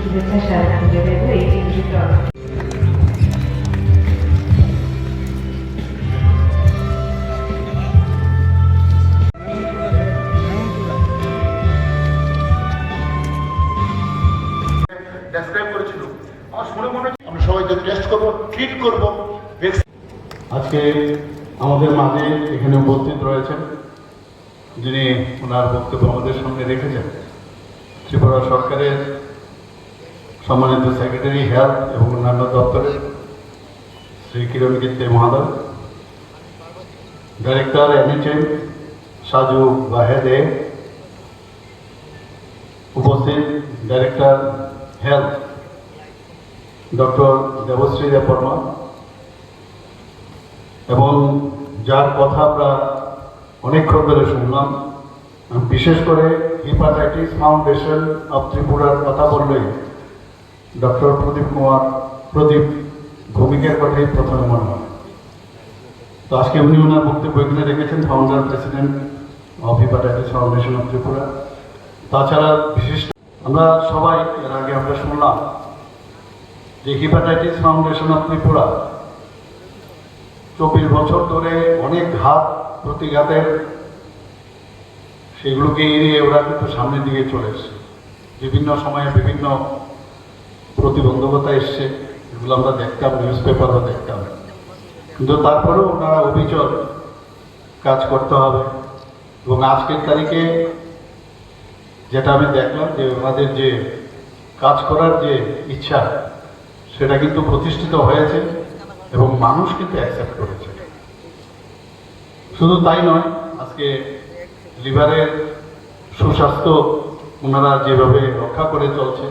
শুভেচ্ছা সারা তুলে দেব এই দিনটিতে। ডেসক্রাইব করেছিল আমার শুনে মনে হচ্ছে আমরা সবাই যদি টেস্ট করবো, ট্রিট করবো। আজকে আমাদের মাঝে এখানে উপস্থিত রয়েছেন যিনি ওনার বক্তব্য আমাদের সামনে রেখেছেন, ত্রিপুরা সরকারের সম্মানিত সেক্রেটারি হেলথ এবং অন্যান্য দপ্তরের শ্রী কিরণ গিত্তে মহোদয়, ডাইরেক্টর NHM সাজু বাহেদে, উপস্থিত director health doctor Debashree Debbarma, এবং যার কথা আমরা অনেকক্ষণ ধরে শুনলাম, বিশেষ করে হেপাটাইটিস ফাউন্ডেশন অফ ত্রিপুরার কথা বললেই ডক্টর প্রদীপ ভৌমিকের কথাই প্রথমে মনে হয়। তো আজকে উনি ওনার বক্তব্য এখানে রেখেছেন, founder president of hepatitis foundation of Tripura. তাছাড়া বিশিষ্ট আমরা সবাই এর আগে আমরা শুনলাম যে হেপাটাইটিস ফাউন্ডেশন অফ ত্রিপুরা 24 বছর ধরে অনেক ঘাত প্রতিঘাতের সেগুলোকে এড়িয়ে ওরা কিন্তু সামনের দিকে চলে এসছে। বিভিন্ন সময়ে বিভিন্ন প্রতিবন্ধকতা এসছে, এগুলো আমরা দেখতাম, নিউজ পেপারও দেখতাম, কিন্তু তারপরেও ওনারা অবিচল কাজ করতে হবে। এবং আজকের তারিখে যেটা আমি দেখলাম যে ওনাদের যে কাজ করার যে ইচ্ছা সেটা কিন্তু প্রতিষ্ঠিত হয়েছে এবং মানুষ কিন্তু অ্যাকসেপ্ট করেছে। শুধু তাই নয়, আজকে লিভারের সুস্বাস্থ্য ওনারা যেভাবে রক্ষা করে চলছে,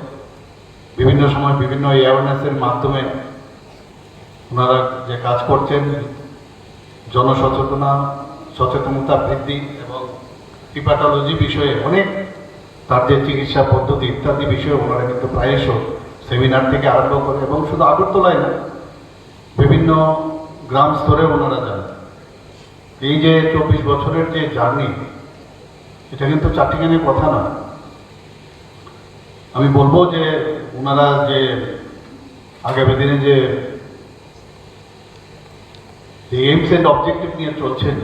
বিভিন্ন সময় বিভিন্ন অ্যাওয়ারনেসের মাধ্যমে ওনারা যে কাজ করছেন, সচেতনতা বৃদ্ধি এবং হিপাটোলজি বিষয়ে অনেক তার যে চিকিৎসা পদ্ধতি ইত্যাদি বিষয়ে ওনারা কিন্তু প্রায়শ সেমিনার থেকে আরম্ভ করে, এবং শুধু আগরতলায় না, বিভিন্ন গ্রাম স্তরে ওনারা যান। এই যে 24 বছরের যে জার্নি, এটা কিন্তু চারটিখানি কথা না। আমি বলবো যে ওনারা যে আগামী দিনে যে এইমস এন্ড অবজেক্টিভ নিয়ে চলছেন,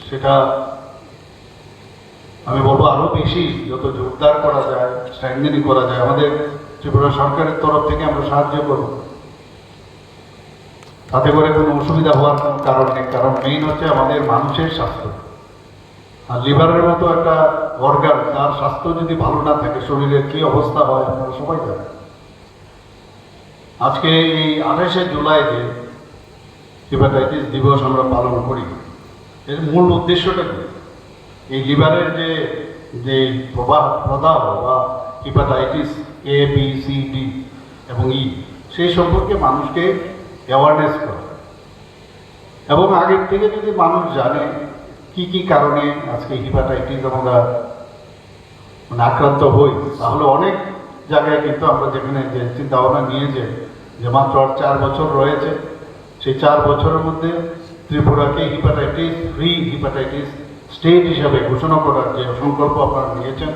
সেটা আমি বলবো আরো বেশি যত জোরদার করা যায়, স্ট্রেংথেনিং করা যায়, আমাদের ত্রিপুরা সরকারের তরফ থেকে আমরা সাহায্য করব। তাতে করে কোনো অসুবিধা হওয়ার কোনো কারণ নেই, কারণ মেইন হচ্ছে আমাদের মানুষের স্বাস্থ্য। আর লিভারের মতো একটা অর্গান, তার স্বাস্থ্য যদি ভালো না থাকে শরীরের কি অবস্থা হয় আপনারা সবাই জানেন। আজকে এই 28শে জুলাই যে হেপাটাইটিস দিবস আমরা পালন করি, এর মূল উদ্দেশ্যটা কি? এই লিভারের যে প্রদাহ বা hepatitis A, B, C, D এবং E, সেই সম্পর্কে মানুষকে অ্যাওয়ারনেস করা, এবং আগের থেকে যদি মানুষ জানে কি কি কারণে আজকে হেপাটাইটিস আমরা আক্রান্ত হই, তাহলে অনেক জায়গায় কিন্তু আমরা যেখানে যে চিন্তা ভাবনা নিয়েছে যে মাত্র আর 4 বছর রয়েছে, সেই 4 বছরের মধ্যে ত্রিপুরাকে হেপাটাইটিস ফ্রি হেপাটাইটিস স্টেট হিসাবে ঘোষণা করার যে সংকল্প আপনারা নিয়েছেন,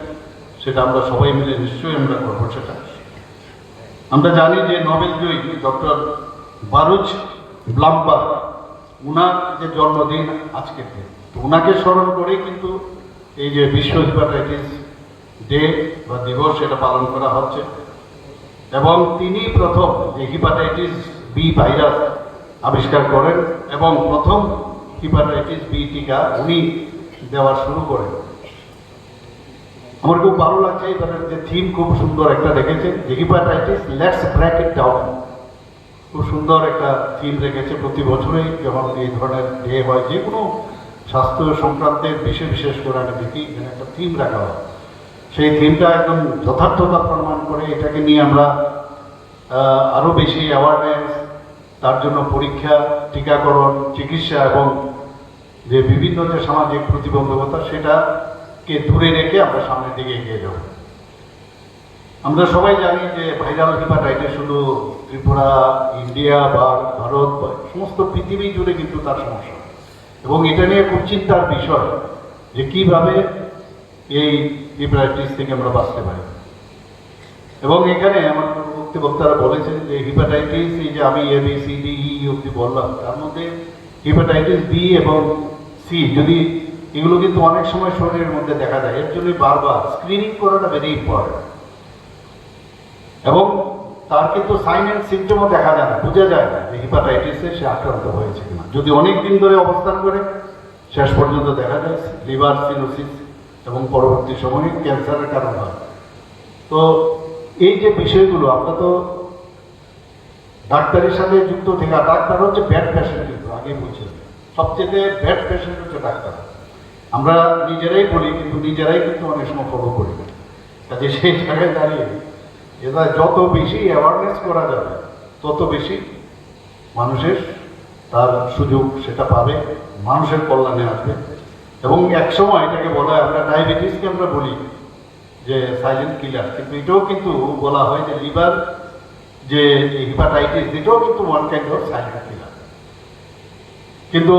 সেটা আমরা সবাই মিলে নিশ্চয়ই আমরা করবো। সেটা আমরা জানি যে নোবেল জয়ী ডক্টর বারুচ ব্লাম্বার, ওনার যে জন্মদিন আজকের দিন, তো ওনাকে স্মরণ করে কিন্তু এই যে বিশ্ব হেপাটাইটিস ডে বা দিবস সেটা পালন করা হচ্ছে। এবং তিনি প্রথম যে হেপাটাইটিস বি ভাইরাস আবিষ্কার করেন এবং প্রথম হেপাটাইটিস বি টিকা উনি দেওয়া শুরু করেন। আমার খুব ভালো লাগছে, এবারের যে থিম খুব সুন্দর একটা রেখেছে, যে hepatitis let's break it down. খুব সুন্দর একটা থিম রেখেছে। প্রতি বছরই যখন এই ধরনের ডে হয়, যে কোনো স্বাস্থ্য সংক্রান্তের বিশেষ করে আমি দেখি এখানে একটা থিম রাখা হয়। সেই থিমটা একদম যথার্থতা প্রমাণ করে এটাকে নিয়ে আমরা আরও বেশি অ্যাওয়ারনেস, তার জন্য পরীক্ষা, টিকাকরণ, চিকিৎসা এবং যে বিভিন্ন যে সামাজিক প্রতিবন্ধকতা সেটাকে দূরে রেখে আমরা সামনের দিকে এগিয়ে যাব। আমরা সবাই জানি যে ভাইরাল হেপাটাইটিস শুধু ত্রিপুরা, ইন্ডিয়া বা ভারত বা সমস্ত পৃথিবী জুড়ে কিন্তু তার সমস্যা, এবং এটা নিয়ে খুব চিন্তার বিষয় যে কিভাবে এই হেপাটাইটিস থেকে আমরা বাঁচতে পারি। এবং এখানে আমার বক্তারা বলেছেন যে হিপাটাইটিস, এই যে আমি ABCDE অব্দি বললাম, তার মধ্যে হিপাটাইটিস বি এবং সি যদি এগুলো কিন্তু অনেক সময় শরীরের মধ্যে দেখা যায়, এর জন্য বারবার স্ক্রিনিং করাটা ভেরি ইম্পর্টেন্ট। এবং তার কিন্তু সাইন অ্যান্ড সিমটমও দেখা যায় না, বোঝা যায় না যে হিপাটাইটিসে সে আক্রান্ত হয়েছে কিনা। যদি অনেক দিন ধরে অবস্থান করে শেষ পর্যন্ত দেখা যায় লিভার সিরোসিস এবং পরবর্তী সময়ে ক্যান্সারের কারণ হয়। তো এই যে বিষয়গুলো আমরা তো ডাক্তারের সাথে যুক্ত থেকে, আর ডাক্তার হচ্ছে ব্যাড পেশেন্ট, কিন্তু আগে বলছি সবচেয়ে ব্যাড পেশেন্ট হচ্ছে ডাক্তার। আমরা নিজেরাই বলি কিন্তু নিজেরাই কিন্তু অনেক সময় ফলো করি না। কাজে সেই জায়গায় দাঁড়িয়ে এটা যত বেশি অ্যাওয়ারনেস করা যাবে তত বেশি মানুষের তার সুযোগ সেটা পাবে, মানুষের কল্যাণে আসবে। এবং একসময় এটাকে বলা হয়, আমরা ডায়াবেটিসকে আমরা বলি যে সাইলেন্ট কিলার, কিন্তু এটাও কিন্তু বলা হয় যে লিভার যে হিপাটাইটিস, এটাও কিন্তু one kind of silent killer. কিন্তু